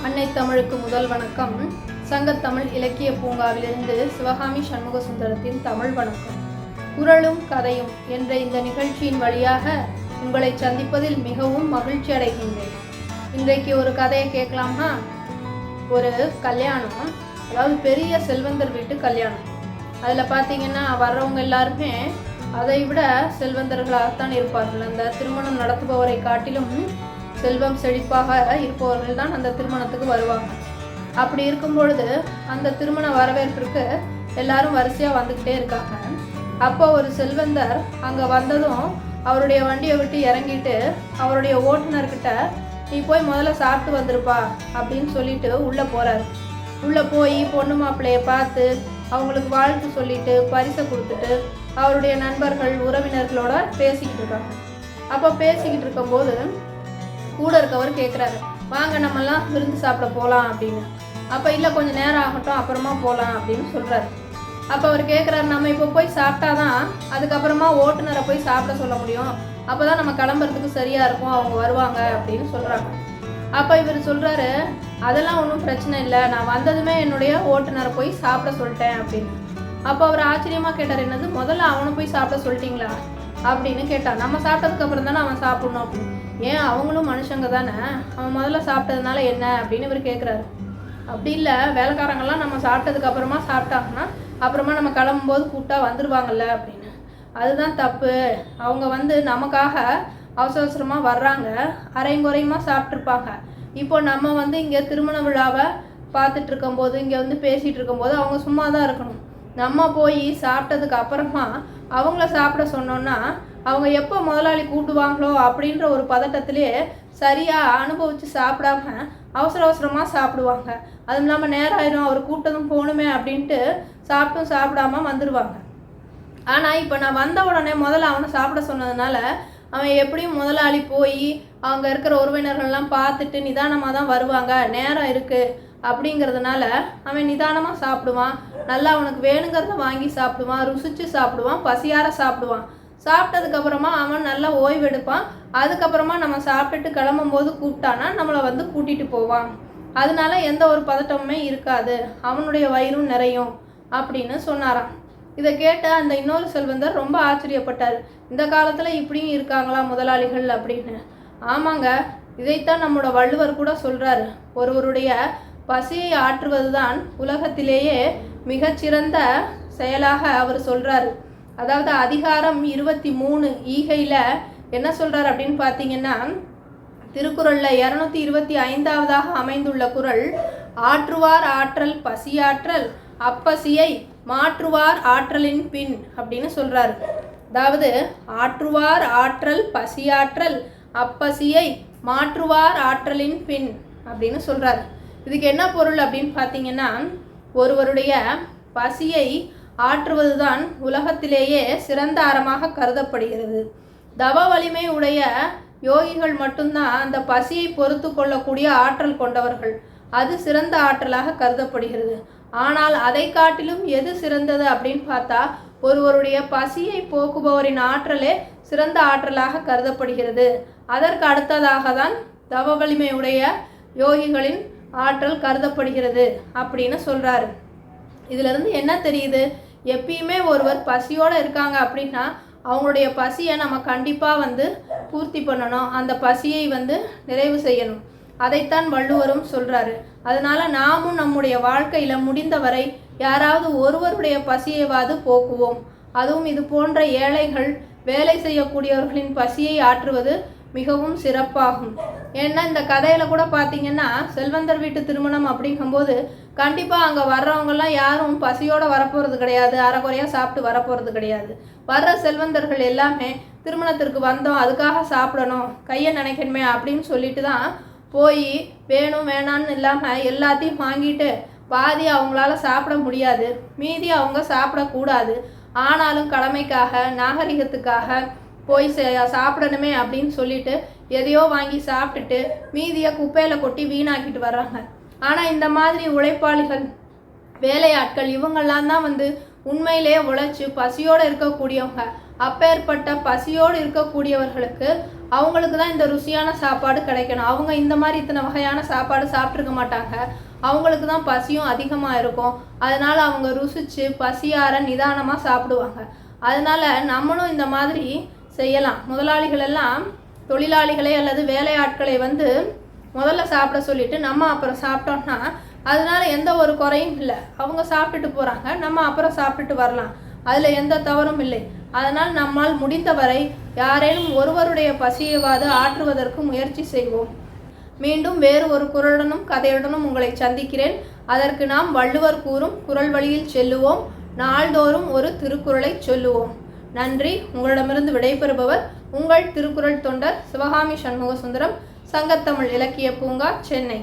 அன்னை தமிழுக்கு முதல் வணக்கம். சங்கத்தமிழ் இலக்கிய பூங்காவிலிருந்து சிவகாமி சண்முக சுந்தரத்தின் தமிழ் வணக்கம். குரலும் கதையும் என்ற இந்த நிகழ்ச்சியின் வழியாக உங்களை சந்திப்பதில் மிகவும் மகிழ்ச்சி அடைகின்றேன். இன்றைக்கு ஒரு கதையை கேட்கலாமா? ஒரு கல்யாணம், அதாவது பெரிய செல்வந்தர் வீட்டு கல்யாணம். அதில் பார்த்தீங்கன்னா வர்றவங்க எல்லாருமே அதை விட செல்வந்தர்களாகத்தான் இருப்பார்கள். அந்த திருமணம் நடத்துபவரை காட்டிலும் செல்வம் செழிப்பாக இருப்பவர்கள் தான் அந்த திருமணத்துக்கு வருவாங்க. அப்படி இருக்கும் பொழுது அந்த திருமண வரவேற்பிற்கு எல்லாரும் வரிசையாக வந்துக்கிட்டே இருக்காங்க. அப்போ ஒரு செல்வந்தர் அங்கே வந்ததும் அவருடைய வண்டியை விட்டு இறங்கிட்டு அவருடைய ஓட்டுநர்கிட்ட, நீ போய் முதல்ல சாப்பிட்டு வந்திருப்பா அப்படின்னு சொல்லிட்டு உள்ளே போகிறாரு. உள்ளே போய் பொண்ணு மாப்பிள்ளையை பார்த்து அவங்களுக்கு வாழ்த்து சொல்லிட்டு பரிசை கொடுத்துட்டு அவருடைய நண்பர்கள் உறவினர்களோட பேசிக்கிட்டு இருக்காங்க. அப்போ பேசிக்கிட்டு இருக்கும்போது கூட இருக்கவர் கேட்குறாரு, வாங்க நம்மெல்லாம் விருந்து சாப்பிட போகலாம் அப்படின்னு. அப்போ இல்லை, கொஞ்சம் நேரம் ஆகட்டும், அப்புறமா போகலாம் அப்படின்னு சொல்கிறாரு. அப்போ அவர் கேட்குறாரு, நம்ம இப்போ போய் சாப்பிட்டாதான் அதுக்கப்புறமா ஓட்டுநரை போய் சாப்பிட சொல்ல முடியும், அப்போ தான் நம்ம கிளம்புறதுக்கு சரியாக இருக்கும், அவங்க வருவாங்க அப்படின்னு சொல்கிறாங்க. அப்போ இவர் சொல்கிறாரு, அதெல்லாம் ஒன்றும் பிரச்சனை இல்லை, நான் வந்ததுமே என்னுடைய ஓட்டுநரை போய் சாப்பிட சொல்லிட்டேன் அப்படின்னு. அப்போ அவர் ஆச்சரியமாக கேட்டார், என்னது முதல்ல அவனை போய் சாப்பிட சொல்லிட்டீங்களா அப்படின்னு கேட்டான். நம்ம சாப்பிட்டதுக்கு அப்புறம் தானே அவன் சாப்பிடணும் அப்படின்னு. ஏன், அவங்களும் மனுஷங்க தானே, அவன் முதல்ல சாப்பிட்டதுனால என்ன அப்படின்னு இவர் கேட்குறாரு. அப்படி இல்லை, வேலைக்காரங்கெல்லாம் நம்ம சாப்பிட்டதுக்கு அப்புறமா சாப்பிட்டாங்கன்னா அப்புறமா நம்ம கிளம்பும்போது கூப்பிட்டா வந்துடுவாங்கல்ல அப்படின்னு. அதுதான் தப்பு. அவங்க நமக்காக அவசர அவசரமாக வர்றாங்க, அரைங்குறையுமாக சாப்பிட்ருப்பாங்க. இப்போ நம்ம இங்கே திருமண விழாவை பார்த்துட்டு இருக்கும்போது, இங்கே பேசிகிட்டு இருக்கும்போது அவங்க சும்மா தான் இருக்கணும். நம்ம போய் சாப்பிட்டதுக்கு அப்புறமா அவங்கள சாப்பிட சொன்னோன்னா அவங்க எப்போ முதலாளி கூப்பிடுவாங்களோ அப்படின்ற ஒரு பதட்டத்திலே சரியாக அனுபவித்து சாப்பிடாம அவசர அவசரமாக சாப்பிடுவாங்க. அதுவும் இல்லாமல் நேரம் ஆயிரும், அவர் கூப்பிட்டதும் போகணுமே அப்படின்ட்டு சாப்பிட்டும் சாப்பிடாம வந்துடுவாங்க. ஆனால் இப்போ நான் வந்த உடனே முதல்ல அவனை சாப்பிட சொன்னதுனால அவன் எப்படியும் முதலாளி போய் அங்கே இருக்கிற உறவினர்கள்லாம் பார்த்துட்டு நிதானமாக தான் வருவாங்க, நேரம் இருக்குது அப்படிங்கிறதுனால அவன் நிதானமாக சாப்பிடுவான். நல்லா அவனுக்கு வேணுங்கிறத வாங்கி சாப்பிடுவான், ருசித்து சாப்பிடுவான், பசியார சாப்பிடுவான். சாப்பிட்டதுக்கப்புறமா அவன் நல்லா ஓய்வெடுப்பான். அதுக்கப்புறமா நம்ம சாப்பிட்டுட்டு கிளம்பும்போது கூப்பிட்டானா நம்மளை கூட்டிகிட்டு போவான். அதனால எந்த ஒரு பதட்டமுமே இருக்காது, அவனுடைய வயிறும் நிறையும் அப்படின்னு சொன்னாராம். இதை கேட்ட அந்த இன்னொரு செல்வந்தர் ரொம்ப ஆச்சரியப்பட்டார். இந்த காலத்தில் இப்படியும் இருக்காங்களா முதலாளிகள் அப்படின்னு. ஆமாங்க, இதைத்தான் நம்மளோட வள்ளுவர் கூட சொல்கிறாரு. ஒருவருடைய பசியை ஆற்றுவது தான் உலகத்திலேயே மிகச்சிறந்த செயலாக அவர் சொல்கிறாரு. அதாவது அதிகாரம் 23 ஈகையில் என்ன சொல்கிறார் அப்படின்னு பார்த்தீங்கன்னா, திருக்குறளில் 225வது அமைந்துள்ள குறள், ஆற்றுவார் ஆற்றல் பசியாற்றல் அப்பசியை மாற்றுவார் ஆற்றலின் பின் அப்படின்னு சொல்கிறாரு. அதாவது ஆற்றுவார் ஆற்றல் பசியாற்றல் அப்பசியை மாற்றுவார் ஆற்றலின் பின் அப்படின்னு சொல்கிறாரு. இதுக்கு என்ன பொருள் அப்படின்னு பார்த்தீங்கன்னா, ஒருவருடைய பசியை ஆற்றுவது தான் உலகத்திலேயே சிறந்த அறமாக கருதப்படுகிறது. தவ வலிமை உடைய யோகிகள் மட்டும்தான் அந்த பசியை பொறுத்து கொள்ளக்கூடிய ஆற்றல் கொண்டவர்கள். அது சிறந்த ஆற்றலாக கருதப்படுகிறது. ஆனால் அதை காட்டிலும் எது சிறந்தது அப்படின்னு பார்த்தா, ஒருவருடைய பசியை போக்குபவரின் ஆற்றலே சிறந்த ஆற்றலாக கருதப்படுகிறது. அதற்கு அடுத்ததாக தான் தவ வலிமையுடைய யோகிகளின் ஆற்றல் கருதப்படுகிறது அப்படின்னு சொல்கிறாரு. இதிலிருந்து என்ன தெரியுது? எப்பயுமே ஒருவர் பசியோடு இருக்காங்க அப்படின்னா அவங்களுடைய பசியை நம்ம கண்டிப்பாக பூர்த்தி பண்ணணும், அந்த பசியை நிறைவு செய்யணும். அதைத்தான் வள்ளுவரும் சொல்கிறாரு. அதனால் நாமும் நம்முடைய வாழ்க்கையில் முடிந்தவரை யாராவது ஒருவருடைய பசியைவாது போக்குவோம். அதுவும் இது போன்ற ஏழைகள், வேலை செய்யக்கூடியவர்களின் பசியை ஆற்றுவது மிகவும் சிறப்பாகும். ஏன்னா இந்த கதையில் கூட பார்த்தீங்கன்னா, செல்வந்தர் வீட்டு திருமணம் அப்படிங்கும்போது கண்டிப்பாக அங்கே வர்றவங்கெல்லாம் யாரும் பசியோடு வரப்போகிறது கிடையாது, அரைக்குறையாக சாப்பிட்டு வரப்போகிறது கிடையாது. வர்ற செல்வந்தர்கள் எல்லாமே திருமணத்திற்கு வந்தோம், அதுக்காக சாப்பிடணும், கையை நினைக்கணுமே அப்படின்னு சொல்லிட்டு தான் போய் வேணும் வேணான்னு இல்லாமல் எல்லாத்தையும் வாங்கிட்டு பாதி அவங்களால சாப்பிட முடியாது, மீதி அவங்க சாப்பிடக்கூடாது. ஆனாலும் கடமைக்காக நாகரிகத்துக்காக போய் சாப்பிடணுமே அப்படின்னு சொல்லிட்டு எதையோ வாங்கி சாப்பிட்டுட்டு மீதியை குப்பையில் கொட்டி வீணாக்கிட்டு வர்றாங்க. ஆனால் இந்த மாதிரி உழைப்பாளிகள், வேலையாட்கள், இவங்கெல்லாம் தான் உண்மையிலே உழைச்சி பசியோடு இருக்கக்கூடியவங்க. அப்பேற்பட்ட பசியோடு இருக்கக்கூடியவர்களுக்கு அவங்களுக்கு தான் இந்த ருசியான சாப்பாடு கிடைக்கணும். அவங்க இந்த மாதிரி இத்தனை வகையான சாப்பாடு சாப்பிட்ருக்க மாட்டாங்க. அவங்களுக்கு தான் பசியும் அதிகமாக இருக்கும். அதனால் அவங்க ருசித்து பசியார நிதானமாக சாப்பிடுவாங்க. அதனால் நம்மளும் இந்த மாதிரி செய்யலாம். முதலாளிகள் எல்லாம் தொழிலாளிகளை அல்லது வேலையாட்களை முதல்ல சாப்பிட சொல்லிட்டு நம்ம அப்புறம் சாப்பிட்டோம்னா அதனால எந்த ஒரு குறையும் இல்லை. அவங்க சாப்பிட்டுட்டு போகிறாங்க, நம்ம அப்புறம் சாப்பிட்டுட்டு வரலாம். அதில் எந்த தவறும் இல்லை. அதனால் நம்மால் முடிந்தவரை யாரேனும் ஒருவருடைய பசியவாது ஆற்றுவதற்கு முயற்சி செய்வோம். மீண்டும் வேறு ஒரு குரலுடனும் கதையுடனும் உங்களை சந்திக்கிறேன். அதற்கு நாம் வள்ளுவர் கூறும் குறள் வழியில் செல்லுவோம். நாள்தோறும் ஒரு திருக்குறளை சொல்லுவோம். நன்றி. உங்களிடமிருந்து விடைபெறுபவர் உங்கள் திருக்குறள் தொண்டர் சிவகாமி சண்முக சுந்தரம், சங்கத்தமிழ் இலக்கிய பூங்கா, சென்னை.